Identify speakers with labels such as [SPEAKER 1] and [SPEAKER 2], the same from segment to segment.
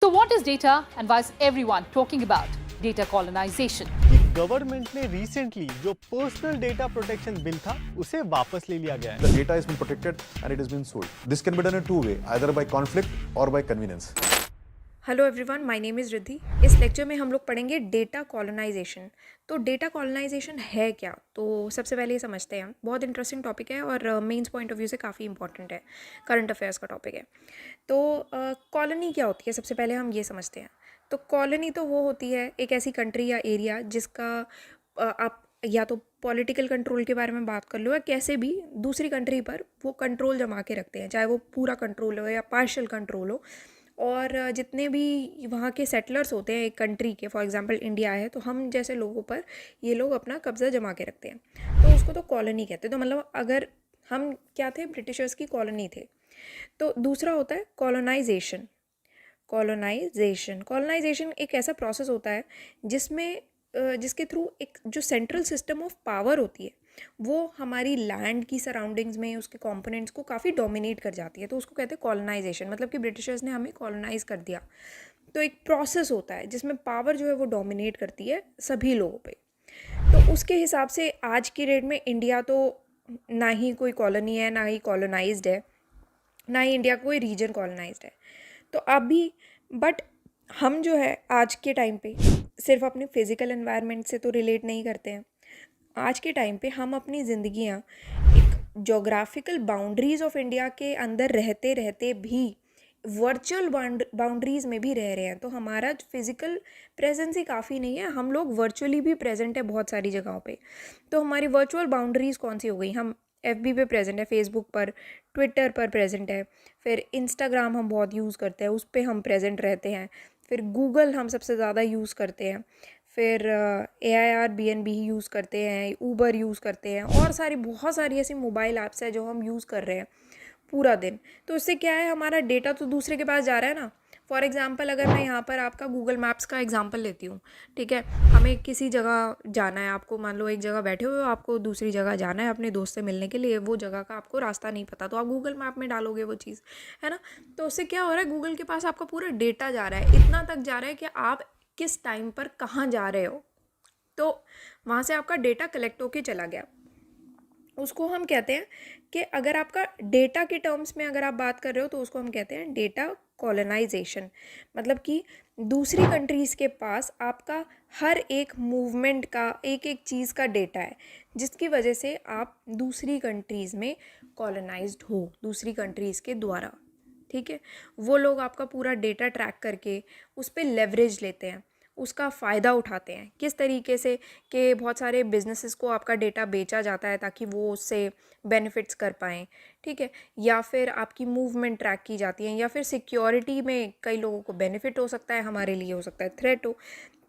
[SPEAKER 1] So what is data and why is everyone talking about data colonization?
[SPEAKER 2] कि government ने recently जो personal data protection bill था उसे वापस ले लिया गया है।
[SPEAKER 3] The data has been protected and it has been sold. This can be done in two ways, either by conflict or by convenience.
[SPEAKER 4] Hello everyone, my name is Riddhi. इस lecture में हम लोग पढ़ेंगे डेटा कॉलोनाइजेशन। तो data colonisation है क्या, तो सबसे पहले ये समझते हैं हम। बहुत इंटरेस्टिंग टॉपिक है और मेंस पॉइंट ऑफ व्यू से काफ़ी इंपॉर्टेंट है, करंट अफेयर्स का टॉपिक है। तो कॉलोनी क्या होती है, सबसे पहले हम ये समझते हैं। तो कॉलोनी तो वो होती है एक ऐसी कंट्री या एरिया जिसका आप या तो पॉलिटिकल कंट्रोल के बारे में बात कर लो या कैसे भी दूसरी कंट्री पर वो कंट्रोल जमा के रखते हैं, चाहे वो पूरा कंट्रोल हो या पार्शियल कंट्रोल हो। और जितने भी वहाँ के सेटलर्स होते हैं एक कंट्री के, फॉर एग्जांपल इंडिया है तो हम जैसे लोगों पर ये लोग अपना कब्ज़ा जमा के रखते हैं, तो उसको तो कॉलोनी कहते हैं। तो मतलब अगर हम क्या थे, ब्रिटिशर्स की कॉलोनी थे। तो दूसरा होता है कॉलोनाइजेशन। कॉलोनाइजेशन एक ऐसा प्रोसेस होता है जिसमें जिसके थ्रू एक जो सेंट्रल सिस्टम ऑफ पावर होती है वो हमारी लैंड की सराउंडिंग्स में उसके कंपोनेंट्स को काफ़ी डोमिनेट कर जाती है, तो उसको कहते हैं कॉलोनाइजेशन। मतलब कि ब्रिटिशर्स ने हमें कॉलोनाइज कर दिया। तो एक प्रोसेस होता है जिसमें पावर जो है वो डोमिनेट करती है सभी लोगों पे। तो उसके हिसाब से आज की डेट में इंडिया तो ना ही कोई कॉलोनी है, ना ही कॉलोनाइज्ड है, ना ही इंडिया कोई रीजन कॉलोनाइज्ड है। तो अभी बट हम जो है आज के टाइम पे सिर्फ अपने फिज़िकल एनवायरनमेंट से तो रिलेट नहीं करते हैं। आज के टाइम पे हम अपनी ज़िंदगियाँ एक जोग्राफिकल बाउंड्रीज़ ऑफ इंडिया के अंदर रहते रहते भी वर्चुअल बाउंड्रीज़ में भी रह रहे हैं। तो हमारा फिज़िकल प्रेजेंस ही काफ़ी नहीं है, हम लोग वर्चुअली भी प्रेजेंट है बहुत सारी जगहों पे। तो हमारी वर्चुअल बाउंड्रीज़ कौन सी हो गई, हम FB पे प्रेजेंट है, फेसबुक पर, ट्विटर पर प्रेजेंट है, फिर इंस्टाग्राम हम बहुत यूज़ करते हैं, उस पर हम प्रेजेंट रहते हैं, फिर गूगल हम सबसे ज़्यादा यूज़ करते हैं, फिर AIRBNB ही यूज़ करते हैं, ऊबर यूज़ करते हैं, और बहुत सारी ऐसी मोबाइल ऐप्स है जो हम यूज़ कर रहे हैं पूरा दिन। तो इससे क्या है, हमारा डेटा तो दूसरे के पास जा रहा है ना। फॉर एग्ज़ाम्पल अगर मैं यहाँ पर आपका गूगल मैप्स का एग्जांपल लेती हूँ, ठीक है, हमें किसी जगह जाना है, आपको मान लो एक जगह बैठे हुए हो, आपको दूसरी जगह जाना है अपने दोस्त से मिलने के लिए, वो जगह का आपको रास्ता नहीं पता, तो आप गूगल मैप में डालोगे वो चीज़, है ना। तो उससे क्या हो रहा है, गूगल के पास आपका पूरा डेटा जा रहा है, इतना तक जा रहा है कि आप किस टाइम पर कहाँ जा रहे हो, तो वहाँ से आपका डेटा कलेक्ट होके चला गया। उसको हम कहते हैं कि अगर आपका डेटा के टर्म्स में अगर आप बात कर रहे हो तो उसको हम कहते हैं डेटा कॉलोनाइजेशन। मतलब कि दूसरी कंट्रीज़ के पास आपका हर एक मूवमेंट का, एक एक चीज़ का डेटा है, जिसकी वजह से आप दूसरी कंट्रीज़ में कॉलोनाइज्ड हो, दूसरी कंट्रीज़ के द्वारा, ठीक है। वो लोग आपका पूरा डेटा ट्रैक करके उस पर लेवरेज लेते हैं, उसका फ़ायदा उठाते हैं। किस तरीके से कि बहुत सारे बिजनेसेस को आपका डेटा बेचा जाता है ताकि वो उससे बेनिफिट्स कर पाएँ, ठीक है, या फिर आपकी मूवमेंट ट्रैक की जाती है, या फिर सिक्योरिटी में कई लोगों को बेनिफिट हो सकता है, हमारे लिए हो सकता है थ्रेट हो।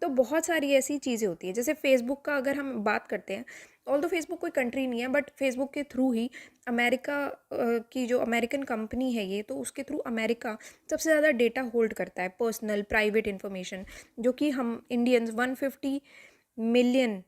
[SPEAKER 4] तो बहुत सारी ऐसी चीज़ें होती हैं। जैसे फेसबुक का अगर हम बात करते हैं, ऑल्दो फेसबुक कोई कंट्री नहीं है, बट फेसबुक के थ्रू ही अमेरिका की जो अमेरिकन कंपनी है ये, तो उसके थ्रू अमेरिका सबसे ज़्यादा डेटा होल्ड करता है, पर्सनल प्राइवेट इन्फॉर्मेशन, जो कि हम इंडियंस 150 मिलियन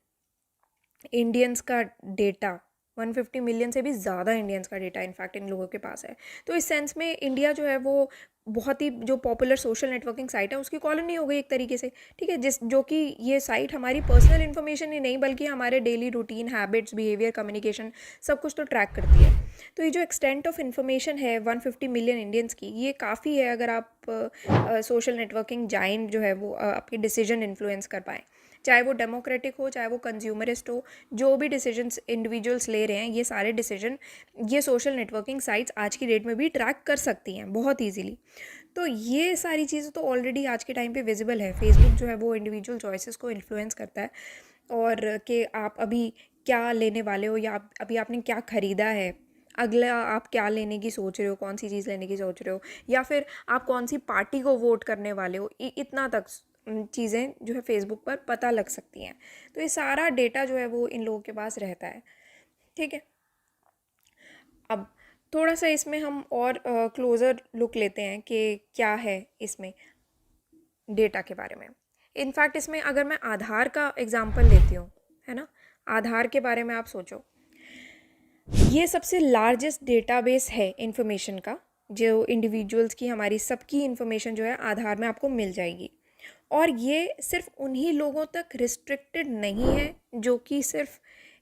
[SPEAKER 4] इंडियंस का डेटा, 150 मिलियन से भी ज़्यादा इंडियंस का डेटा इनफैक्ट इन लोगों के पास है। तो इस सेंस में इंडिया जो है वो बहुत ही जो पॉपुलर सोशल नेटवर्किंग साइट है उसकी कॉलोनी हो गई एक तरीके से, ठीक है, जो कि ये साइट हमारी पर्सनल इन्फॉर्मेशन ही नहीं बल्कि हमारे daily routine, habits, behaviour, communication सब कुछ तो ट्रैक करती है। तो ये जो एक्सटेंट ऑफ इन्फॉर्मेशन है 150 मिलियन इंडियंस की, ये काफ़ी है अगर आप सोशल नेटवर्किंग जाइंट जो है वो आपकी डिसीजन इन्फ्लुएंस कर पाएँ, चाहे वो डेमोक्रेटिक हो, चाहे वो कंज्यूमरिस्ट हो। जो भी डिसीजंस इंडिविजुअल्स ले रहे हैं, ये सारे डिसीजन ये सोशल नेटवर्किंग साइट्स आज की डेट में भी ट्रैक कर सकती हैं बहुत ईजीली। तो ये सारी चीज़ें तो ऑलरेडी आज के टाइम पे विजिबल है। फेसबुक जो है वो इंडिविजुअल चॉइसेस को इन्फ्लुएंस करता है, और कि आप अभी क्या लेने वाले हो, या अभी आपने क्या ख़रीदा है, अगला आप क्या लेने की सोच रहे हो, कौन सी चीज़ लेने की सोच रहे हो, या फिर आप कौन सी पार्टी को वोट करने वाले हो, इतना तक चीज़ें जो है फेसबुक पर पता लग सकती हैं। तो ये सारा डेटा जो है वो इन लोगों के पास रहता है, ठीक है। अब थोड़ा सा इसमें हम और क्लोज़र लुक लेते हैं कि क्या है इसमें डेटा के बारे में। इनफैक्ट इसमें अगर मैं आधार का एग्जांपल लेती हूँ, है ना, आधार के बारे में आप सोचो, ये सबसे लार्जेस्ट डेटाबेस है इंफॉर्मेशन का जो इंडिविजुअल्स की, हमारी सबकी इन्फॉर्मेशन जो है आधार में आपको मिल जाएगी। और ये सिर्फ उन्हीं लोगों तक रिस्ट्रिक्टेड नहीं है जो कि सिर्फ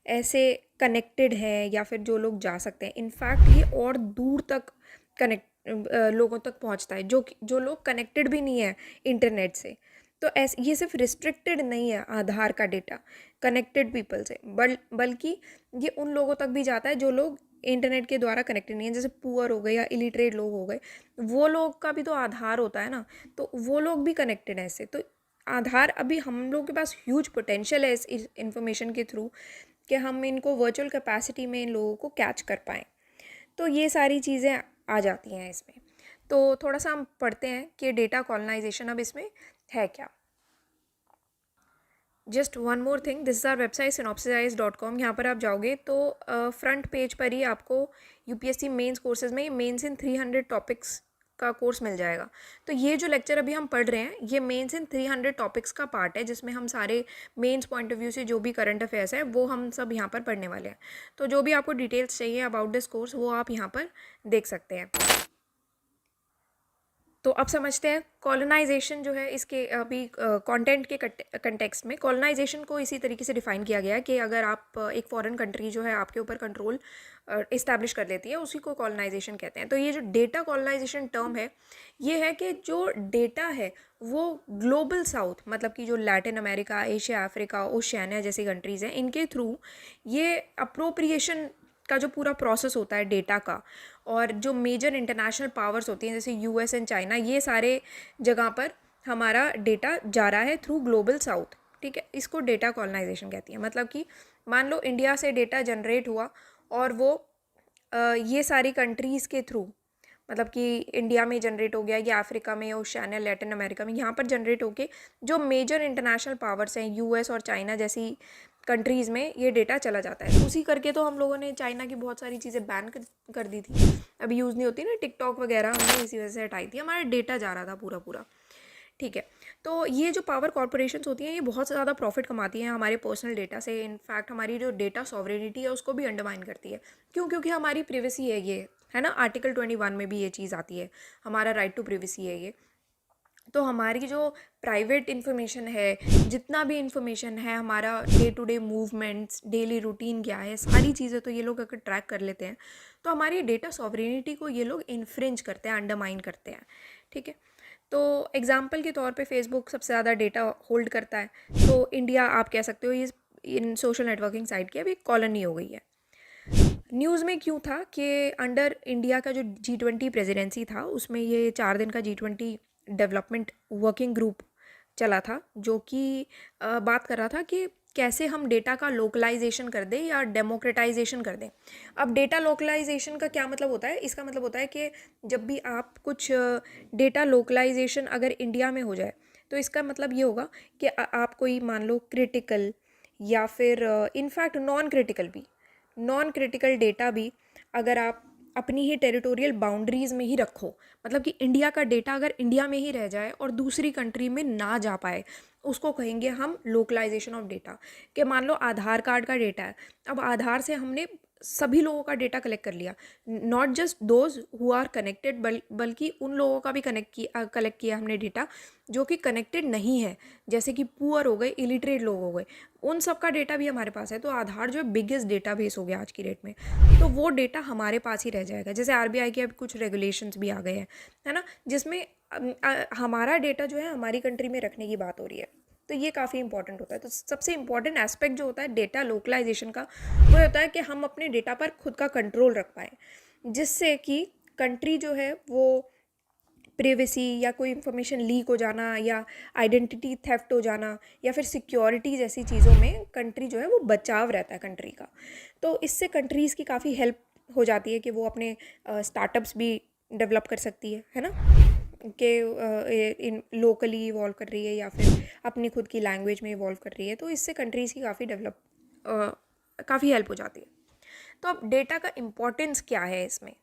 [SPEAKER 4] ऐसे कनेक्टेड है या फिर जो लोग जा सकते हैं। इनफैक्ट ये और दूर तक लोगों तक पहुंचता है जो लोग कनेक्टेड भी नहीं है इंटरनेट से। तो ऐसे ये सिर्फ रिस्ट्रिक्टेड नहीं है आधार का डेटा कनेक्टेड पीपल से, बल्कि ये उन लोगों तक भी जाता है जो लोग इंटरनेट के द्वारा कनेक्टेड नहीं है, जैसे पुअर हो गए या इलिटरेट लोग हो गए। वो लोग का भी तो आधार होता है ना, तो वो लोग भी कनेक्टेड है इससे। तो आधार, अभी हम लोग के पास ह्यूज पोटेंशियल है इस इंफॉर्मेशन के थ्रू कि हम इनको वर्चुअल कैपेसिटी में इन लोगों को कैच कर पाएँ। तो ये सारी चीज़ें आ जाती हैं इसमें। तो थोड़ा सा हम पढ़ते हैं कि डेटा कॉलोनाइजेशन अब इसमें है क्या। Just one more thing, this is our website synopsisize.com। यहाँ पर आप जाओगे तो फ्रंट पेज पर ही आपको यूपीएससी मेंस कोर्सेज में मेंस इन 300 टॉपिक्स का कोर्स मिल जाएगा। तो ये जो लेक्चर अभी हम पढ़ रहे हैं ये मेंस इन 300 टॉपिक्स का पार्ट है, जिसमें हम सारे मेंस पॉइंट ऑफ व्यू से जो भी करंट अफेयर्स है वो हम सब यहाँ पर पढ़ने वाले हैं। तो जो भी आपको डिटेल्स चाहिए अबाउट दिस कोर्स वो आप यहाँ पर देख सकते हैं। तो अब समझते हैं कॉलोनाइजेशन जो है इसके अभी कंटेंट के कंटेक्स्ट में। कॉलोनाइजेशन को इसी तरीके से डिफाइन किया गया है कि अगर आप एक फॉरेन कंट्री जो है आपके ऊपर कंट्रोल इस्टेब्लिश कर लेती है, उसी को कॉलोनाइजेशन कहते हैं। तो ये जो डेटा कॉलोनाइजेशन टर्म है ये है कि जो डेटा है वो ग्लोबल साउथ, मतलब कि जो Latin America, Asia, Africa, Oceania जैसी कंट्रीज़ हैं, इनके थ्रू ये अप्रोप्रिएशन का जो पूरा प्रोसेस होता है डेटा का, और जो मेजर इंटरनेशनल पावर्स होती हैं जैसे यूएस एंड चाइना, ये सारे जगह पर हमारा डेटा जा रहा है थ्रू ग्लोबल साउथ। ठीक है, इसको डेटा कॉलोनाइजेशन कहती है। मतलब कि मान लो इंडिया से डेटा जनरेट हुआ और वो ये सारी कंट्रीज़ के थ्रू, मतलब कि इंडिया में जनरेट हो गया या अफ्रीका में, ओशियानिया, लैटिन अमेरिका में, यहाँ पर जनरेट होके जो मेजर इंटरनेशनल पावर्स हैं यूएस और चाइना जैसी कंट्रीज़ में ये डेटा चला जाता है। उसी करके तो हम लोगों ने चाइना की बहुत सारी चीज़ें बैन कर दी थी, अभी यूज़ नहीं होती ना, टिकटॉक वगैरह हमने इसी वजह से हटाई थी। हमारा डेटा जा रहा था पूरा। ठीक है, तो ये जो पावर कॉरपोरेशंस होती हैं ये बहुत ज़्यादा प्रॉफिट कमाती हैं हमारे पर्सनल डेटा से। इनफैक्ट हमारी जो डेटा सॉवरेनिटी है उसको भी अंडरमाइन करती है। क्यों? क्योंकि हमारी प्रिवेसी है ये, है ना। आर्टिकल 21 में भी ये चीज़ आती है, हमारा राइट टू प्रिवेसी है ये। तो हमारी जो प्राइवेट इन्फॉर्मेशन है, जितना भी इन्फॉर्मेशन है, हमारा day to day movements, daily routine क्या है, सारी चीज़ें तो ये लोग अगर ट्रैक कर लेते हैं तो हमारी डेटा सॉवरेनिटी को ये लोग इन्फ्रिंज करते हैं, अंडरमाइन करते हैं। ठीक है, तो एग्जांपल के तौर पे फेसबुक सबसे ज़्यादा डेटा होल्ड करता है, तो इंडिया आप कह सकते हो ये इन सोशल नेटवर्किंग साइट की अभी कॉलोनी हो गई है। न्यूज़ में क्यों था कि अंडर इंडिया का जो G20 प्रेसिडेंसी था उसमें ये 4 दिन का G20 डेवलपमेंट वर्किंग ग्रुप चला था, जो कि बात कर रहा था कि कैसे हम डेटा का लोकलाइजेशन कर दें या डेमोक्रेटाइजेशन कर दें। अब डेटा लोकलाइजेशन का क्या मतलब होता है? इसका मतलब होता है कि जब भी आप कुछ डेटा लोकलाइजेशन अगर इंडिया में हो जाए तो इसका मतलब ये होगा कि आप कोई मान लो क्रिटिकल या फिर इनफैक्ट नॉन क्रिटिकल डेटा भी अगर आप अपनी ही टेरिटोरियल बाउंड्रीज़ में ही रखो, मतलब कि इंडिया का डेटा अगर इंडिया में ही रह जाए और दूसरी कंट्री में ना जा पाए, उसको कहेंगे हम लोकलाइजेशन ऑफ डेटा। कि मान लो आधार कार्ड का डेटा है, अब आधार से हमने सभी लोगों का डेटा कलेक्ट कर लिया, not just those who are connected, बल्कि उन लोगों का भी कलेक्ट किया हमने डेटा जो कि कनेक्टेड नहीं है, जैसे कि पुअर हो गए, इलिटरेट लोग हो गए, उन सब का डेटा भी हमारे पास है। तो आधार जो है बिगेस्ट डेटा बेस हो गया आज की डेट में, तो वो डेटा हमारे पास ही रह जाएगा। जैसे आरबीआई के अब कुछ रेगुलेशंस भी आ गए हैं, है ना, जिसमें हमारा डेटा जो है हमारी कंट्री में रखने की बात हो रही है। तो ये काफ़ी इंपॉर्टेंट होता है। तो सबसे इंपॉर्टेंट एस्पेक्ट जो होता है डेटा लोकलाइजेशन का वो होता है कि हम अपने डेटा पर खुद का कंट्रोल रख पाएँ, जिससे कि कंट्री जो है वो प्रिवेसी या कोई इन्फॉर्मेशन लीक हो जाना या आइडेंटिटी थेफ्ट हो जाना या फिर सिक्योरिटी जैसी चीज़ों में कंट्री जो है वो बचाव रहता है कंट्री का। तो इससे कंट्रीज़ की काफ़ी हेल्प हो जाती है कि वो अपने स्टार्टअप्स भी डेवलप कर सकती है ना, कि लोकली इवॉल्व कर रही है या फिर अपनी खुद की लैंग्वेज में इवॉल्व कर रही है। तो इससे कंट्रीज़ की काफ़ी हेल्प हो जाती है। तो अब डेटा का इम्पोर्टेंस क्या है इसमें?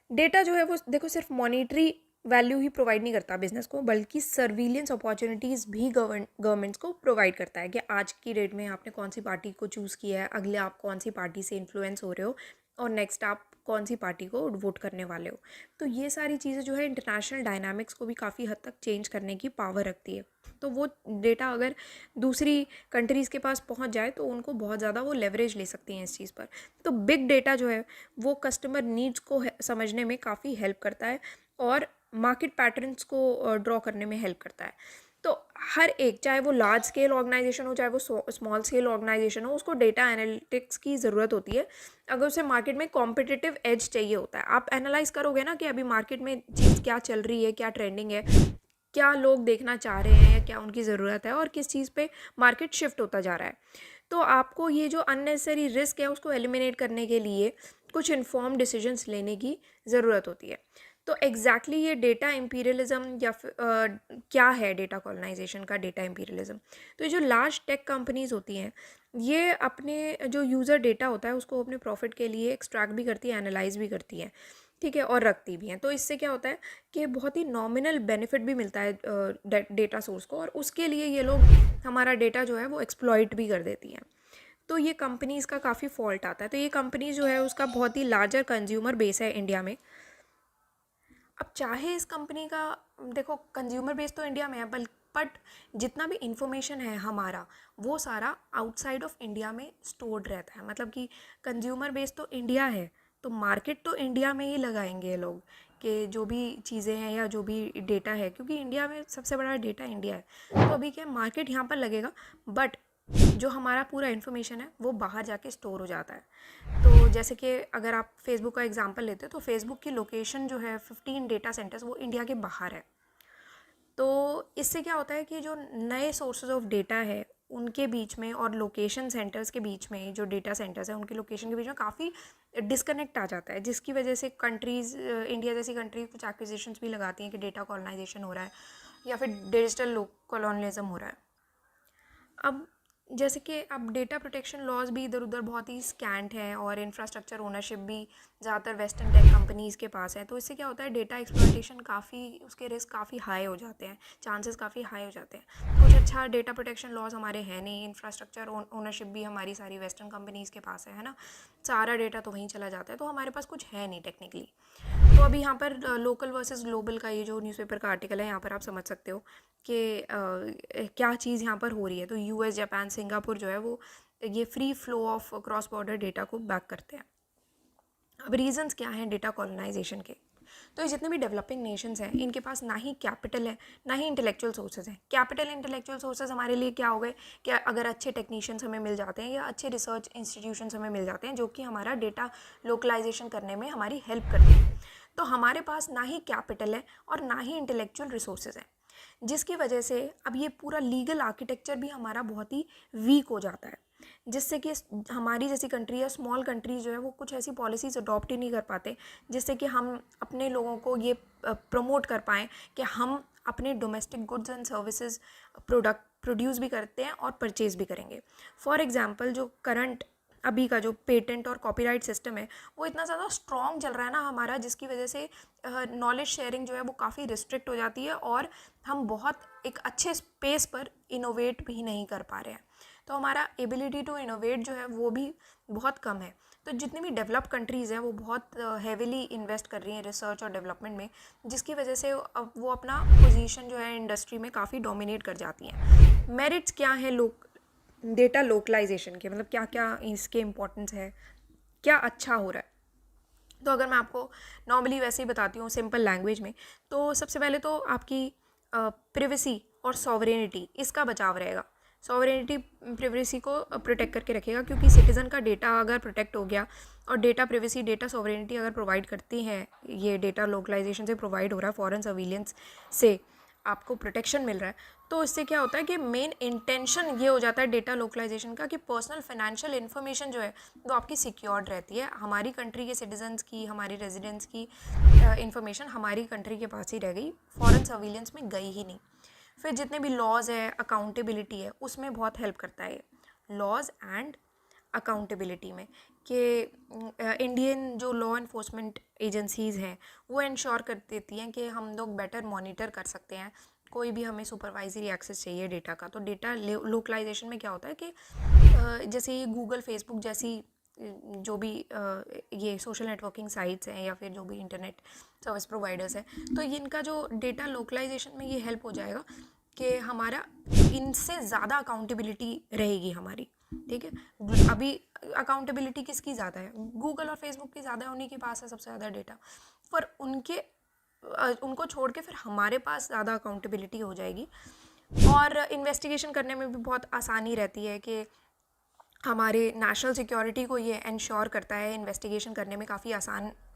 [SPEAKER 4] डेटा जो है वो देखो सिर्फ मॉनिटरी वैल्यू ही प्रोवाइड नहीं करता बिजनेस को, बल्कि सर्विलेंस अपॉर्चुनिटीज़ भी गवर्नमेंट्स को प्रोवाइड करता है कि आज की डेट में आपने कौन सी पार्टी को चूज़ किया है, अगले आप कौन सी पार्टी से इन्फ्लुएंस हो रहे हो, और नेक्स्ट आप कौन सी पार्टी को वोट करने वाले हो। तो ये सारी चीज़ें जो है इंटरनेशनल डायनामिक्स को भी काफ़ी हद तक चेंज करने की पावर रखती है। तो वो डेटा अगर दूसरी कंट्रीज़ के पास पहुंच जाए तो उनको बहुत ज़्यादा वो लेवरेज ले सकती हैं इस चीज़ पर। तो बिग डेटा जो है वो कस्टमर नीड्स को समझने में काफ़ी हेल्प करता है और मार्केट पैटर्न्स को ड्रॉ करने में हेल्प करता है। तो हर एक, चाहे वो लार्ज स्केल ऑर्गेनाइजेशन हो चाहे वो स्मॉल स्केल ऑर्गेनाइजेशन हो, उसको डेटा एनालिटिक्स की ज़रूरत होती है अगर उसे मार्केट में कॉम्पिटिटिव एज चाहिए होता है। आप एनालाइज करोगे ना कि अभी मार्केट में चीज़ क्या चल रही है, क्या ट्रेंडिंग है, क्या लोग देखना चाह रहे हैं या क्या उनकी ज़रूरत है और किस चीज़ पे मार्केट शिफ्ट होता जा रहा है। तो आपको ये जो अननेसेसरी रिस्क है उसको एलिमिनेट करने के लिए कुछ इन्फॉर्म डिसीजंस लेने की ज़रूरत होती है। तो एग्जैक्टली ये डेटा इम्पीरियलिज्म या फिर क्या है डेटा कॉलोनाइजेशन का डेटा इम्पीरियलिज्म। तो ये जो लार्ज टेक कंपनीज होती हैं ये अपने जो यूज़र डेटा होता है उसको अपने प्रॉफिट के लिए एक्सट्रैक्ट भी करती है, एनालाइज भी करती हैं, ठीक है, और रखती भी हैं। तो इससे क्या होता है कि बहुत ही नॉमिनल बेनिफिट भी मिलता है डेटा सोर्स को, और उसके लिए ये लोग हमारा डेटा जो है वो एक्सप्लॉइट भी कर देती हैं। तो ये कंपनीज़ का काफ़ी फॉल्ट आता है। तो ये कंपनी जो है उसका बहुत ही लार्जर कंज्यूमर बेस है इंडिया में। अब चाहे इस कंपनी का, देखो कंज्यूमर बेस तो इंडिया में है बट जितना भी इंफॉर्मेशन है हमारा वो सारा आउटसाइड ऑफ इंडिया में स्टोर्ड रहता है। मतलब कि कंज्यूमर बेस तो इंडिया है तो मार्केट तो इंडिया में ही लगाएंगे ये लोग कि जो भी चीज़ें हैं या जो भी डेटा है, क्योंकि इंडिया में सबसे बड़ा डेटा इंडिया है। तो अभी क्या मार्केट यहाँ पर लगेगा बट जो हमारा पूरा इन्फॉर्मेशन है वो बाहर जाके स्टोर हो जाता है। तो जैसे कि अगर आप फेसबुक का एग्जांपल लेते हो तो फेसबुक की लोकेशन जो है 15 डेटा सेंटर्स वो इंडिया के बाहर है। तो इससे क्या होता है कि जो नए सोर्सेज ऑफ डेटा है उनके बीच में और लोकेशन सेंटर्स के बीच में, जो डेटा सेंटर्स हैं उनकी लोकेशन के बीच में काफ़ी डिस्कनेक्ट आ जाता है, जिसकी वजह से कंट्रीज़, इंडिया जैसी कंट्री कुछ एक्विजिशंस भी लगाती हैं कि डेटा कॉलोनाइजेशन हो रहा है या फिर डिजिटल कॉलोनियलिज्म हो रहा है। अब जैसे कि अब डेटा प्रोटेक्शन लॉज भी इधर उधर बहुत ही स्कैंट है और इंफ्रास्ट्रक्चर ओनरशिप भी ज़्यादातर वेस्टर्न टेक कंपनीज़ के पास है। तो इससे क्या होता है डेटा एक्सप्लॉयटेशन काफ़ी, उसके रिस्क काफ़ी हाई हो जाते हैं, चांसेस काफ़ी हाई हो जाते हैं। कुछ अच्छा डेटा प्रोटेक्शन लॉज हमारे हैं नहीं, इंफ्रास्ट्रक्चर ओनरशिप भी हमारी सारी वेस्टर्न कंपनीज़ के पास है ना, सारा डेटा तो वहीं चला जाता है। तो हमारे पास कुछ है नहीं टेक्निकली। तो अभी यहाँ पर लोकल वर्सेस ग्लोबल का ये जो न्यूज़पेपर का आर्टिकल है यहाँ पर आप समझ सकते हो कि क्या चीज़ यहाँ पर हो रही है। तो यूएस, जापान, सिंगापुर जो है वो ये free flow of cross border data को बैक करते हैं। अब रीजंस क्या हैं डेटा कॉलोनाइजेशन के? तो ये जितने भी डेवलपिंग नेशंस हैं इनके पास ना ही कैपिटल है ना ही इंटेलेक्चुअल सोर्सेज हैं। कैपिटल, इंटेलेक्चुअल सोर्सेज हमारे लिए क्या हो गए कि अगर अच्छे टेक्नीशियंस हमें मिल जाते हैं या अच्छे रिसर्च इंस्टीट्यूशंस हमें मिल जाते हैं जो कि हमारा डेटा लोकलाइजेशन करने में हमारी हेल्प करते हैं। तो हमारे पास ना ही कैपिटल है और ना ही इंटेलेक्चुअल रिसोर्सेज हैं, जिसकी वजह से अब ये पूरा लीगल आर्किटेक्चर भी हमारा बहुत ही वीक हो जाता है, जिससे कि हमारी जैसी कंट्री या स्मॉल कंट्री जो है वो कुछ ऐसी पॉलिसीज़ अडॉप्ट ही नहीं कर पाते जिससे कि हम अपने लोगों को ये प्रमोट कर पाएँ कि हम अपने domestic goods and services product produce भी करते हैं और परचेज़ भी करेंगे। फॉर एग्जांपल जो करंट अभी का जो पेटेंट और कॉपीराइट सिस्टम है वो इतना ज़्यादा स्ट्रॉन्ग चल रहा है ना हमारा, जिसकी वजह से नॉलेज शेयरिंग जो है वो काफ़ी रिस्ट्रिक्ट हो जाती है और हम बहुत एक अच्छे स्पेस पर इनोवेट भी नहीं कर पा रहे हैं। तो हमारा एबिलिटी टू इनोवेट जो है वो भी बहुत कम है। तो जितनी भी डेवलप कंट्रीज़ हैं वो बहुत हेविली इन्वेस्ट कर रही हैं रिसर्च और डेवलपमेंट में, जिसकी वजह से वो अपना पोजीशन जो है इंडस्ट्री में काफ़ी डोमिनेट कर जाती हैं। मेरिट्स क्या हैं डेटा लोकलाइजेशन के, मतलब क्या क्या इसके इम्पोर्टेंस है, क्या अच्छा हो रहा है? तो अगर मैं आपको नॉर्मली वैसे ही बताती हूँ सिंपल लैंग्वेज में, तो सबसे पहले तो आपकी प्रिवेसी और सॉवरेनिटी, इसका बचाव रहेगा। सॉवरेनिटी प्रिवेसी को प्रोटेक्ट करके रखेगा, क्योंकि सिटीज़न का डेटा अगर प्रोटेक्ट हो गया और डेटा प्रिवेसी, डेटा सॉवरेनिटी अगर प्रोवाइड करती हैं, ये डेटा लोकलाइजेशन से प्रोवाइड हो रहा है, फॉरेन सर्विलेंस से आपको प्रोटेक्शन मिल रहा है, तो इससे क्या होता है कि मेन इंटेंशन ये हो जाता है डेटा लोकलाइजेशन का कि पर्सनल फाइनेंशियल इन्फॉर्मेशन जो है वो आपकी सिक्योर्ड रहती है। हमारी कंट्री के सिटीजन्स की, हमारी रेजिडेंट्स की इन्फॉर्मेशन हमारी कंट्री के पास ही रह गई, फॉरेन सर्विलेंस में गई ही नहीं। फिर जितने भी लॉज है, अकाउंटेबिलिटी है, उसमें बहुत हेल्प करता है लॉज एंड अकाउंटेबिलिटी में, कि इंडियन जो लॉ इन्फोर्समेंट एजेंसीज़ हैं वो इंश्योर कर देती हैं कि हम लोग बेटर मॉनिटर कर सकते हैं कोई भी हमें सुपरवाइजरी एक्सेस चाहिए डेटा का। तो डेटा लोकलाइजेशन में क्या होता है कि जैसे ये गूगल, फेसबुक जैसी जो भी ये सोशल नेटवर्किंग साइट्स हैं या फिर जो भी इंटरनेट सर्विस प्रोवाइडर्स हैं, तो इनका जो डेटा लोकलाइजेशन में ये हेल्प हो जाएगा कि हमारा इनसे ज़्यादा अकाउंटेबिलिटी रहेगी हमारी, ठीक है। अभी अकाउंटेबिलिटी किसकी ज़्यादा है? गूगल और फेसबुक की ज़्यादा है, उन्हीं के पास है सबसे ज़्यादा डेटा, पर उनको छोड़ के फिर हमारे पास ज़्यादा अकाउंटेबिलिटी हो जाएगी और इन्वेस्टिगेशन करने में भी बहुत आसानी रहती है कि हमारे नेशनल सिक्योरिटी को ये इंश्योर करता है, इन्वेस्टिगेशन करने में काफ़ी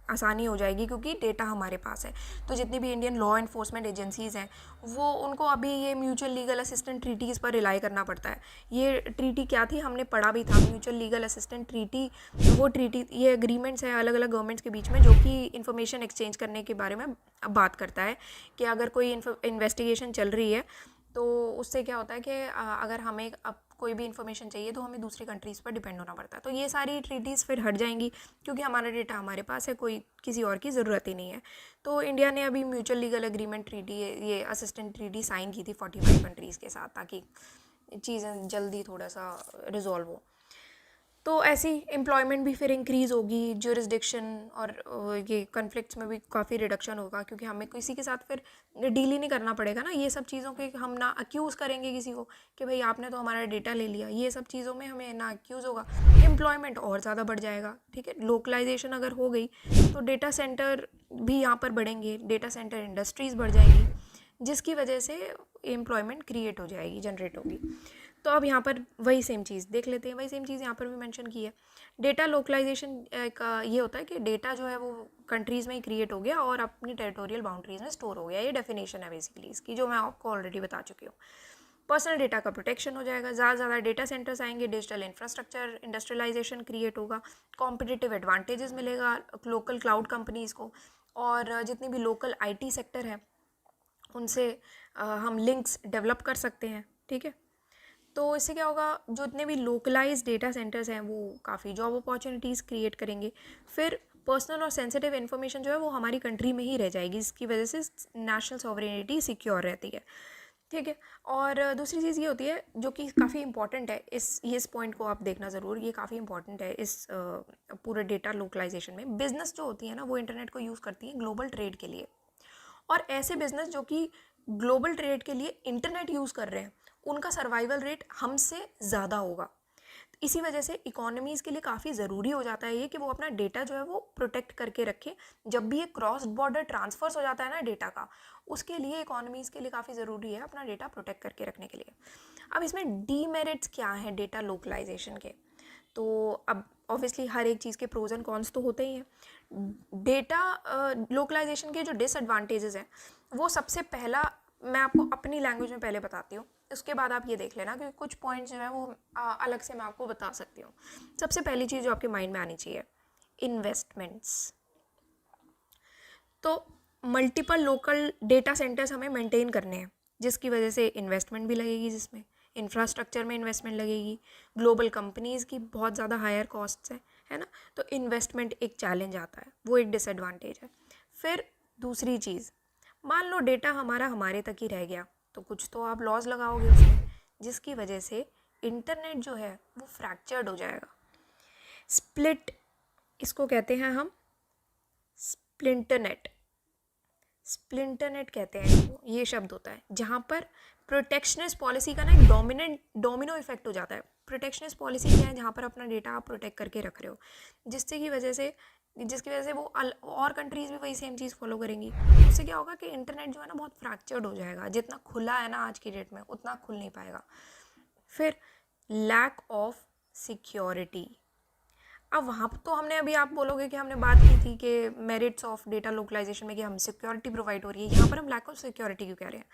[SPEAKER 4] आसानी हो जाएगी क्योंकि डेटा हमारे पास है। तो जितनी भी इंडियन लॉ एनफोर्समेंट एजेंसीज़ हैं वो उनको अभी ये म्यूचुअल लीगल असिस्टेंट ट्रीटीज़ पर रिलाई करना पड़ता है। ये ट्रीटी क्या थी, हमने पढ़ा भी था, म्यूचुअल लीगल असिस्टेंट ट्रीटी। वो ट्रीटी, ये एग्रीमेंट्स हैं अलग अलग गवर्नमेंट्स के बीच में जो कि इन्फॉर्मेशन एक्सचेंज करने के बारे में बात करता है कि अगर कोई इन्वेस्टिगेशन चल रही है तो उससे क्या होता है कि अगर हमें अब कोई भी इन्फॉर्मेशन चाहिए तो हमें दूसरी कंट्रीज़ पर डिपेंड होना पड़ता है। तो ये सारी ट्रीटीज़ फिर हट जाएंगी क्योंकि हमारा डेटा हमारे पास है, कोई किसी और की ज़रूरत ही नहीं है। तो इंडिया ने अभी म्यूचुअल लीगल एग्रीमेंट ट्रीटी, ये असिस्टेंट ट्रीटी साइन की थी 45 कंट्रीज़ के साथ ताकि चीज़ें जल्दी थोड़ा सा रिजॉल्व हो। तो ऐसी एम्प्लॉयमेंट भी फिर इंक्रीज़ होगी, ज्यूरिसडिक्शन और ये कन्फ्लिक्ट्स में भी काफ़ी रिडक्शन होगा क्योंकि हमें किसी के साथ फिर डील ही नहीं करना पड़ेगा ना ये सब चीज़ों के। हम ना अक्यूज़ करेंगे किसी को कि भाई आपने तो हमारा डेटा ले लिया, ये सब चीज़ों में हमें ना अक्यूज़ होगा, एम्प्लॉयमेंट और ज़्यादा बढ़ जाएगा, ठीक है। लोकलाइजेशन अगर हो गई तो डेटा सेंटर भी यहाँ पर बढ़ेंगे, डेटा सेंटर इंडस्ट्रीज़ बढ़ जाएंगी जिसकी वजह से एम्प्लॉयमेंट क्रिएट हो जाएगी, जनरेट होगी। तो अब यहाँ पर वही सेम चीज़ देख लेते हैं, वही सेम चीज़ यहाँ पर भी मेंशन की है। डेटा लोकलाइजेशन का ये होता है कि डेटा जो है वो कंट्रीज़ में ही क्रिएट हो गया और अपनी टेरिटोरियल बाउंड्रीज़ में स्टोर हो गया। ये डेफिनेशन है बेसिकली इसकी, जो मैं आपको ऑलरेडी बता चुकी हूँ। पर्सनल डेटा का प्रोटेक्शन हो जाएगा, ज़्यादा से ज़्यादा डेटा सेंटर्स आएंगे, डिजिटल इंफ्रास्ट्रक्चर इंडस्ट्रियलाइजेशन क्रिएट होगा, कॉम्पिटिटिव एडवांटेजेस मिलेगा लोकल क्लाउड कंपनीज़ को, और जितनी भी लोकल IT सेक्टर है उनसे हम लिंक्स डेवलप कर सकते हैं, ठीक है। तो इससे क्या होगा, जो इतने भी लोकलाइज डेटा सेंटर्स हैं वो काफ़ी जॉब अपॉर्चुनिटीज़ क्रिएट करेंगे। फिर पर्सनल और सेंसिटिव इन्फॉर्मेशन जो है वो हमारी कंट्री में ही रह जाएगी, जिसकी वजह से नेशनल सॉवरेनिटी सिक्योर रहती है, ठीक है। और दूसरी चीज़ ये होती है जो कि काफ़ी इंपॉर्टेंट है, इस पॉइंट को आप देखना ज़रूर, ये काफ़ी इंपॉर्टेंट है इस पूरे डेटा लोकलाइजेशन में। बिजनेस जो होती है ना वो इंटरनेट को यूज़ करती है ग्लोबल ट्रेड के लिए, और ऐसे बिजनेस जो कि ग्लोबल ट्रेड के लिए इंटरनेट यूज़ कर रहे हैं उनका सर्वाइवल रेट हमसे ज़्यादा होगा। इसी वजह से इकोनॉमीज़ के लिए काफ़ी ज़रूरी हो जाता है ये कि वो अपना डेटा जो है वो प्रोटेक्ट करके रखें। जब भी ये क्रॉस बॉर्डर ट्रांसफर्स हो जाता है ना डेटा का, उसके लिए इकोनॉमीज़ के लिए काफ़ी ज़रूरी है अपना डेटा प्रोटेक्ट करके रखने के लिए। अब इसमें डीमेरिट्स क्या हैं डेटा लोकलाइजेशन के? तो अब ऑब्वियसली हर एक चीज़ के प्रोज एंड कॉन्स तो होते ही हैं। डेटा लोकलाइजेशन के जो डिसएडवांटेजेस हैं वो सबसे पहला मैं आपको अपनी लैंग्वेज में पहले बताती हूँ, उसके बाद आप ये देख लेना क्योंकि कुछ पॉइंट्स जो है वो अलग से मैं आपको बता सकती हूँ। सबसे पहली चीज़ जो आपके माइंड में आनी चाहिए, इन्वेस्टमेंट्स। तो मल्टीपल लोकल डेटा सेंटर्स हमें मेंटेन करने हैं जिसकी वजह से इन्वेस्टमेंट भी लगेगी, जिसमें इंफ्रास्ट्रक्चर में इन्वेस्टमेंट लगेगी, ग्लोबल कंपनीज़ की बहुत ज़्यादा हायर कॉस्ट्स हैं, है ना। तो इन्वेस्टमेंट एक चैलेंज आता है, वो एक डिसएडवांटेज है। फिर दूसरी चीज़, मान लो डेटा हमारे तक ही रह गया तो कुछ तो आप लॉज लगाओगे उसमें, जिसकी वजह से इंटरनेट जो है वो फ्रैक्चर्ड हो जाएगा। स्प्लिट, इसको कहते हैं हम स्प्लिंटरनेट, स्प्लिंटरनेट कहते हैं इसको, ये शब्द होता है जहाँ पर प्रोटेक्शनिस्ट पॉलिसी का ना एक डोमिनो इफेक्ट हो जाता है। प्रोटेक्शनिस्ट पॉलिसी क्या है? जहाँ पर अपना डेटा आप प्रोटेक्ट करके रख रहे हो, जिसकी वजह से वो और कंट्रीज़ भी वही सेम चीज़ फॉलो करेंगी। उससे क्या होगा कि इंटरनेट जो है ना बहुत फ्रैक्चर्ड हो जाएगा, जितना खुला है ना आज की डेट में उतना खुल नहीं पाएगा। फिर लैक ऑफ सिक्योरिटी। अब वहाँ तो हमने अभी, आप बोलोगे कि हमने बात की थी कि मेरिट्स ऑफ डेटा लोकलाइजेशन में कि हम सिक्योरिटी प्रोवाइड हो रही है, यहाँ पर हम लैक ऑफ सिक्योरिटी क्यों कह रहे हैं?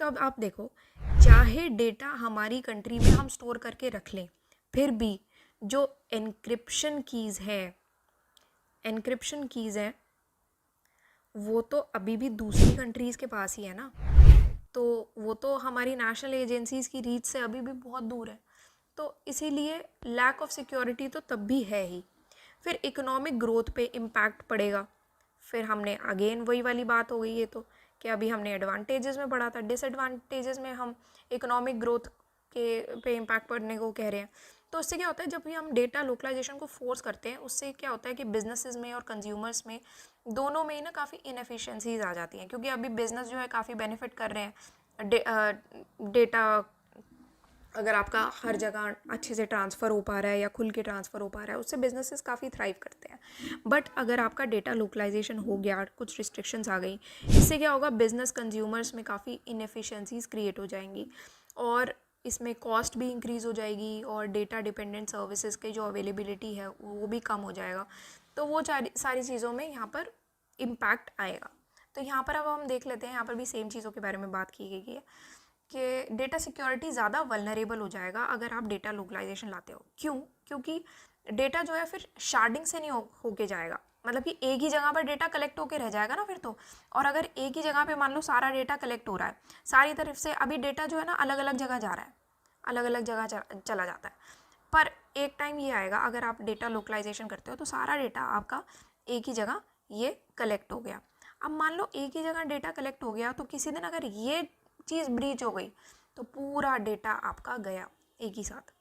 [SPEAKER 4] तो अब आप देखो, चाहे डेटा हमारी कंट्री में हम स्टोर करके रख लें, फिर भी जो एनक्रिप्शन कीज़ हैं वो तो अभी भी दूसरी कंट्रीज़ के पास ही है ना, तो वो तो हमारी नेशनल एजेंसीज़ की रीच से अभी भी बहुत दूर है। तो इसीलिए लैक ऑफ सिक्योरिटी तो तब भी है ही। फिर इकोनॉमिक ग्रोथ पे इम्पैक्ट पड़ेगा। फिर हमने अगेन वही वाली बात हो गई है तो कि अभी हमने एडवांटेजेस में पढ़ा था, डिसएडवांटेजेस में हम इकोनॉमिक ग्रोथ के पे इम्पैक्ट पड़ने को कह रहे हैं। तो उससे क्या होता है, जब भी हम डेटा लोकलाइजेशन को फोर्स करते हैं, उससे क्या होता है कि बिजनेसेस में और कंज्यूमर्स में दोनों में ही ना काफ़ी इनएफिशिएंसीज आ जाती हैं, क्योंकि अभी बिजनेस जो है काफ़ी बेनिफिट कर रहे हैं डेटा अगर आपका हर जगह अच्छे से ट्रांसफ़र हो पा रहा है या खुल के ट्रांसफ़र हो पा रहा है, उससे बिजनेसेस काफ़ी थ्राइव करते हैं। बट अगर आपका डेटा लोकलाइजेशन हो गया, कुछ रिस्ट्रिक्शंस आ गई, इससे क्या होगा, बिजनेस कंज्यूमर्स में काफ़ी इनएफिशिएंसीज क्रिएट हो जाएंगी और इसमें कॉस्ट भी इंक्रीज़ हो जाएगी और डेटा डिपेंडेंट सर्विसेज की जो अवेलेबिलिटी है वो भी कम हो जाएगा। तो वो सारी चीज़ों में यहाँ पर इम्पैक्ट आएगा। तो यहाँ पर अब हम देख लेते हैं, यहाँ पर भी सेम चीज़ों के बारे में बात की गई है कि डेटा सिक्योरिटी ज़्यादा वल्नरेबल हो जाएगा अगर आप डेटा लोकलाइजेशन लाते हो। क्यों? क्योंकि डेटा जो है फिर शार्डिंग से नहीं होके जाएगा, मतलब कि एक ही जगह पर डेटा कलेक्ट होके रह जाएगा ना फिर तो। और अगर एक ही जगह पे मान लो सारा डेटा कलेक्ट हो रहा है सारी तरफ से, अभी डेटा जो है ना अलग अलग जगह जा रहा है, अलग अलग जगह चला जाता है, पर एक टाइम ये आएगा अगर आप डेटा लोकलाइजेशन करते हो तो सारा डेटा आपका एक ही जगह ये कलेक्ट हो गया। अब मान लो एक ही जगह डेटा कलेक्ट हो गया, तो किसी दिन अगर ये चीज़ ब्रीच हो गई तो पूरा डेटा आपका गया एक ही साथ।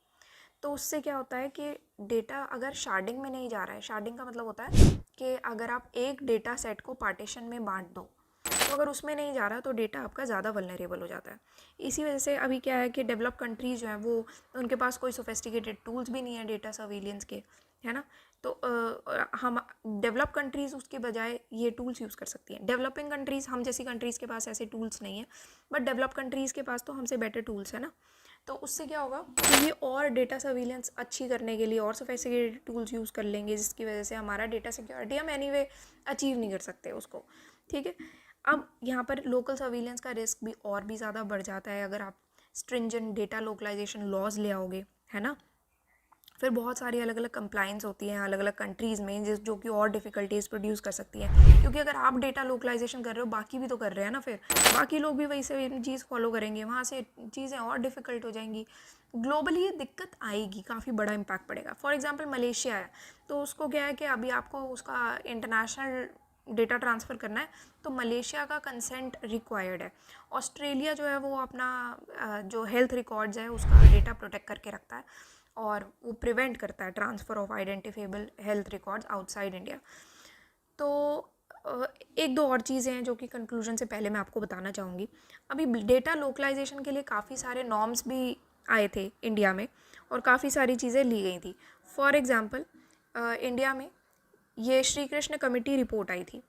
[SPEAKER 4] तो उससे क्या होता है कि डेटा अगर शार्डिंग में नहीं जा रहा है, शार्डिंग का मतलब होता है कि अगर आप एक डेटा सेट को पार्टीशन में बांट दो, तो अगर उसमें नहीं जा रहा तो डेटा आपका ज़्यादा वल्नरेबल हो जाता है। इसी वजह से अभी क्या है कि डेवलप कंट्रीज़ जो हैं वो उनके पास कोई सोफिस्टिकेटेड टूल्स भी नहीं है डेटा सर्विलेंस के, है ना। तो हम डेवलप कंट्रीज़ उसके बजाय ये टूल्स यूज़ कर सकती हैं। डेवलपिंग कंट्रीज़, हम जैसी कंट्रीज़ के पास ऐसे टूल्स नहीं हैं, बट डेवलप कंट्रीज़ के पास तो हमसे बेटर टूल्स है ना। तो उससे क्या होगा कि ये और डेटा सर्विलेंस अच्छी करने के लिए और सोफिस्टिकेटेड टूल्स यूज़ कर लेंगे, जिसकी वजह से हमारा डेटा सिक्योरिटी हम एनीवे अचीव नहीं कर सकते उसको, ठीक है। अब यहाँ पर लोकल सर्विलेंस का रिस्क भी और भी ज़्यादा बढ़ जाता है अगर आप स्ट्रिंजेंट डेटा लोकलाइजेशन लॉज ले आओगे, है ना। फिर बहुत सारी अलग अलग कंप्लाइंस होती हैं अलग अलग कंट्रीज़ में, जो कि और डिफ़िकल्टीज प्रोड्यूस कर सकती हैं, क्योंकि अगर आप डेटा लोकलाइजेशन कर रहे हो बाकी भी तो कर रहे हैं ना, फिर बाकी लोग भी वही सेम चीज़ फॉलो करेंगे, वहाँ से चीज़ें और डिफ़िकल्ट हो जाएंगी। ग्लोबली ये दिक्कत आएगी, काफ़ी बड़ा इम्पैक्ट पड़ेगा। फॉर एग्जाम्पल मलेशिया है, तो उसको क्या है कि अभी आपको उसका इंटरनेशनल डेटा ट्रांसफ़र करना है तो मलेशिया का कंसेंट रिक्वायर्ड है। ऑस्ट्रेलिया जो है वो अपना जो हेल्थ रिकॉर्ड्स है उसका डेटा प्रोटेक्ट करके रखता है और वो प्रिवेंट करता है transfer of identifiable health records outside India. तो एक दो और चीज़ें हैं जो कि कंक्लूजन से पहले मैं आपको बताना चाहूँगी। अभी डेटा लोकलाइजेशन के लिए काफ़ी सारे नॉर्म्स भी आए थे इंडिया में और काफ़ी सारी चीज़ें ली गई थी। फॉर एग्ज़ाम्पल इंडिया में ये श्री कृष्ण कमेटी रिपोर्ट आई थी,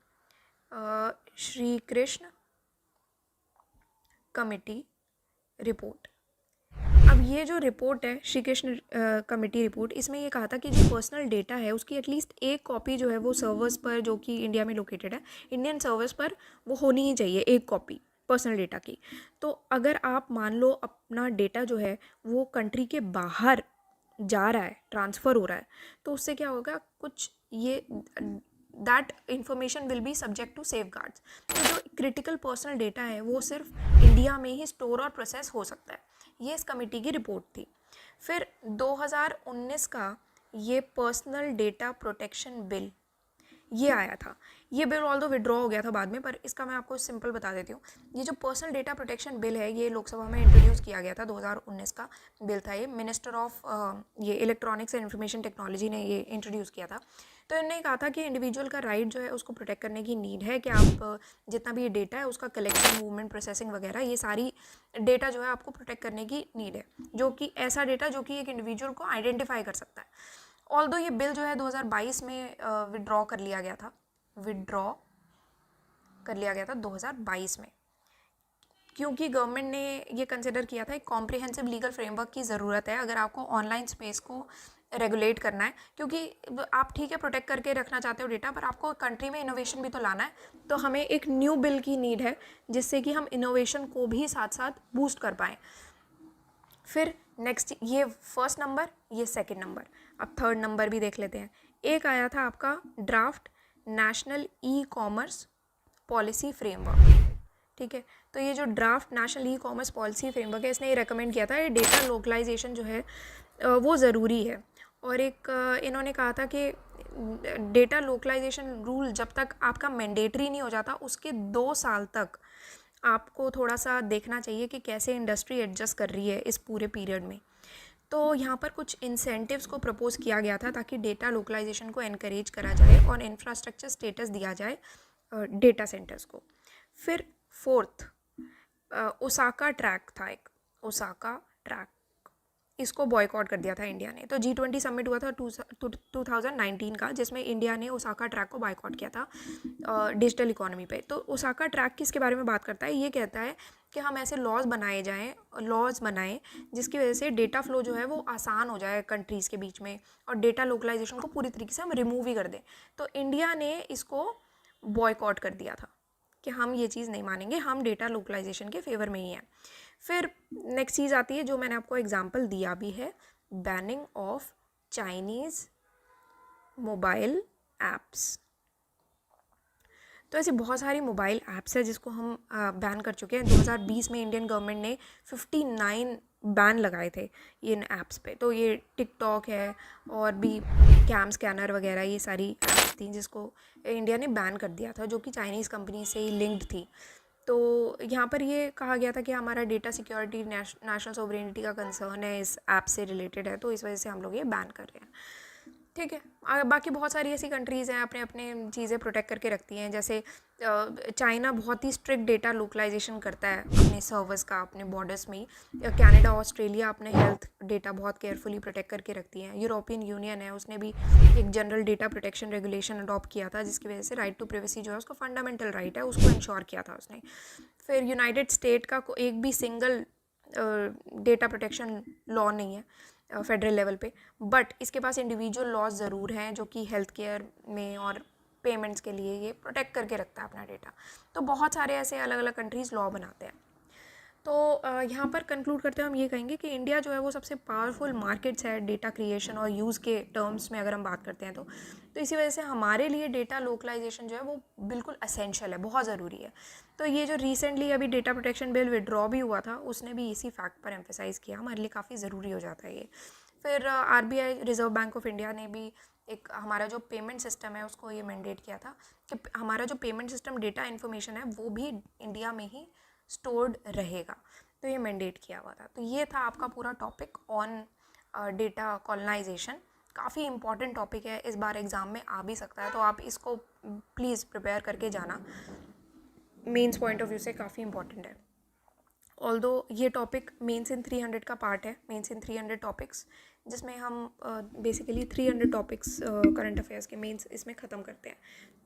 [SPEAKER 4] श्री कृष्ण कमेटी रिपोर्ट। अब ये जो रिपोर्ट है श्री कृष्ण कमेटी रिपोर्ट, इसमें ये कहा था कि जो पर्सनल डेटा है उसकी एटलीस्ट एक कॉपी जो है वो सर्वर्स पर, जो कि इंडिया में लोकेटेड है, इंडियन सर्वर्स पर वो होनी ही चाहिए, एक कॉपी पर्सनल डेटा की। तो अगर आप मान लो अपना डेटा जो है वो कंट्री के बाहर जा रहा है, ट्रांसफ़र हो रहा है, तो उससे क्या होगा, कुछ ये that information will be subject to safeguards. तो जो क्रिटिकल पर्सनल डेटा है वो सिर्फ इंडिया में ही स्टोर और प्रोसेस हो सकता है। ये इस कमेटी की रिपोर्ट थी। फिर 2019 का ये पर्सनल डेटा प्रोटेक्शन बिल ये आया था। ये बिल ऑल्दो विड्रॉ हो गया था बाद में, पर इसका मैं आपको सिंपल बता देती हूँ। ये जो पर्सनल डेटा प्रोटेक्शन बिल है ये लोकसभा में इंट्रोड्यूस किया गया था, 2019 का बिल था ये। मिनिस्टर ऑफ ये इलेक्ट्रॉनिक्स एंड इन्फॉर्मेशन टेक्नोलॉजी ने ये इंट्रोड्यूस किया था। तो इन्होंने कहा था कि इंडिविजुअल का राइट जो है उसको प्रोटेक्ट करने की नीड है, कि आप जितना भी ये डेटा है उसका कलेक्शन, मूवमेंट, प्रोसेसिंग वगैरह, ये सारी डेटा जो है आपको प्रोटेक्ट करने की नीड है, जो कि ऐसा डेटा जो कि एक इंडिविजुअल को आइडेंटिफाई कर सकता है। ऑल्दो ये बिल जो है 2022 में विड्रॉ कर लिया गया था, 2022 में, क्योंकि गवर्नमेंट ने ये कंसिडर किया था एक कॉम्प्रिहेंसिव लीगल फ्रेमवर्क की ज़रूरत है अगर आपको ऑनलाइन स्पेस को रेगुलेट करना है। क्योंकि आप ठीक है प्रोटेक्ट करके रखना चाहते हो डेटा, पर आपको कंट्री में इनोवेशन भी तो लाना है, तो हमें एक न्यू बिल की नीड है जिससे कि हम इनोवेशन को भी साथ साथ बूस्ट कर पाएँ। फिर नेक्स्ट, ये फर्स्ट नंबर, ये सेकंड नंबर, अब थर्ड नंबर भी देख लेते हैं। एक आया था आपका draft national e commerce policy framework, ठीक है। तो ये जो draft national e commerce policy framework है, इसने ये रेकमेंड किया था ये डेटा लोकलाइजेशन जो है वो ज़रूरी है। और एक इन्होंने कहा था कि डेटा लोकलाइजेशन रूल जब तक आपका मैंडेटरी नहीं हो जाता उसके 2 साल तक आपको थोड़ा सा देखना चाहिए कि कैसे इंडस्ट्री एडजस्ट कर रही है इस पूरे पीरियड में। तो यहाँ पर कुछ इंसेंटिव्स को प्रपोज किया गया था ताकि डेटा लोकलाइजेशन को एनकरेज करा जाए और इंफ्रास्ट्रक्चर स्टेटस दिया जाए डेटा सेंटर्स को। फिर फोर्थ ओसाका ट्रैक था, एक ओसाका ट्रैक, इसको बॉयकॉट कर दिया था इंडिया ने। तो G20 समिट हुआ था 2019 का, जिसमें इंडिया ने ओसाका ट्रैक को बॉयकॉट किया था डिजिटल इकोनॉमी पे। तो ओसाका ट्रैक किसके बारे में बात करता है? ये कहता है कि हम ऐसे लॉज बनाएं जिसकी वजह से डेटा फ्लो जो है वो आसान हो जाए कंट्रीज़ के बीच में, और डेटा लोकलाइजेशन को पूरी तरीके से हम रिमूव ही कर दें। तो इंडिया ने इसको बॉयकॉट कर दिया था कि हम ये चीज़ नहीं मानेंगे, हम डेटा लोकलाइजेशन के फेवर में ही हैं। फिर नेक्स्ट चीज़ आती है जो मैंने आपको एग्जांपल दिया भी है, banning of Chinese mobile apps. तो ऐसी बहुत सारी मोबाइल ऐप्स है जिसको हम बैन कर चुके हैं। 2020 में इंडियन गवर्नमेंट ने 59 बैन लगाए थे इन ऐप्स पे। तो ये टिकटॉक है और भी कैम स्कैनर वगैरह, ये सारी ऐप्स थी जिसको इंडिया ने बैन कर दिया था, जो कि चाइनीज़ कंपनी से ही लिंक्ड थी। तो यहाँ पर ये कहा गया था कि हमारा डेटा सिक्योरिटी, नेशनल सोवरेनिटी का कंसर्न है, इस ऐप से रिलेटेड है, तो इस वजह से हम लोग ये बैन कर रहे हैं। ठीक है, बाकी बहुत सारी ऐसी कंट्रीज़ हैं अपने अपने चीज़ें प्रोटेक्ट करके रखती हैं। जैसे चाइना बहुत ही स्ट्रिक्ट डेटा लोकलाइजेशन करता है अपने सर्वर्स का, अपने बॉर्डर्स में ही। कनाडा, ऑस्ट्रेलिया अपने हेल्थ डेटा बहुत केयरफुली प्रोटेक्ट करके रखती हैं। यूरोपियन यूनियन है, उसने भी एक general data protection regulation adopt किया था, जिसकी वजह से राइट टू प्राइवेसी जो है उसका फंडामेंटल राइट है, उसको इंश्योर किया था उसने। फिर यूनाइटेड स्टेट का एक भी सिंगल डेटा प्रोटेक्शन लॉ नहीं है फेडरल लेवल पे, बट इसके पास इंडिविजुअल लॉज ज़रूर हैं जो कि हेल्थ केयर में और पेमेंट्स के लिए ये प्रोटेक्ट करके रखता है अपना डेटा। तो बहुत सारे ऐसे अलग अलग कंट्रीज़ लॉ बनाते हैं। तो यहाँ पर कंक्लूड करते हुए हम ये कहेंगे कि इंडिया जो है वो सबसे पावरफुल मार्केट्स है डेटा क्रिएशन और यूज़ के टर्म्स में अगर हम बात करते हैं तो इसी वजह से हमारे लिए डेटा लोकलाइजेशन जो है वो बिल्कुल असेंशियल है, बहुत ज़रूरी है। तो ये जो रिसेंटली अभी डेटा प्रोटेक्शन बिल विड्रॉ भी हुआ था, उसने भी इसी फैक्ट पर एम्फेसाइज़ किया, हमारे लिए काफ़ी ज़रूरी हो जाता है ये। फिर RBI, reserve bank of India ने भी एक हमारा जो पेमेंट सिस्टम है उसको ये मैंडेट किया था कि हमारा जो पेमेंट सिस्टम डेटा इन्फॉर्मेशन है वो भी इंडिया में ही स्टोर्ड रहेगा, तो ये मैंडेट किया हुआ था। तो ये था आपका पूरा टॉपिक ऑन डेटा कॉलोनाइजेशन। काफ़ी इंपॉर्टेंट टॉपिक है, इस बार एग्ज़ाम में आ भी सकता है, तो आप इसको प्लीज़ प्रिपेयर करके जाना, मेंस पॉइंट ऑफ व्यू से काफ़ी इंपॉर्टेंट है। ऑल्दो ये टॉपिक मेंस इन 300 का पार्ट है, मेंस इन 300 टॉपिक्स, जिसमें हम बेसिकली 300 टॉपिक्स करंट अफेयर्स के मेंस इसमें ख़त्म करते हैं।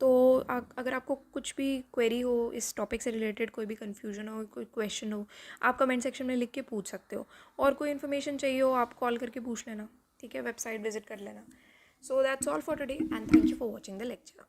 [SPEAKER 4] तो अगर आपको कुछ भी क्वेरी हो इस टॉपिक से रिलेटेड, कोई भी कन्फ्यूजन हो, कोई क्वेश्चन हो, आप कमेंट सेक्शन में लिख के पूछ सकते हो, और कोई इन्फॉर्मेशन चाहिए हो आप कॉल करके पूछ लेना, ठीक है, वेबसाइट विजिट कर लेना। So that's all for today and thank you for watching the lecture.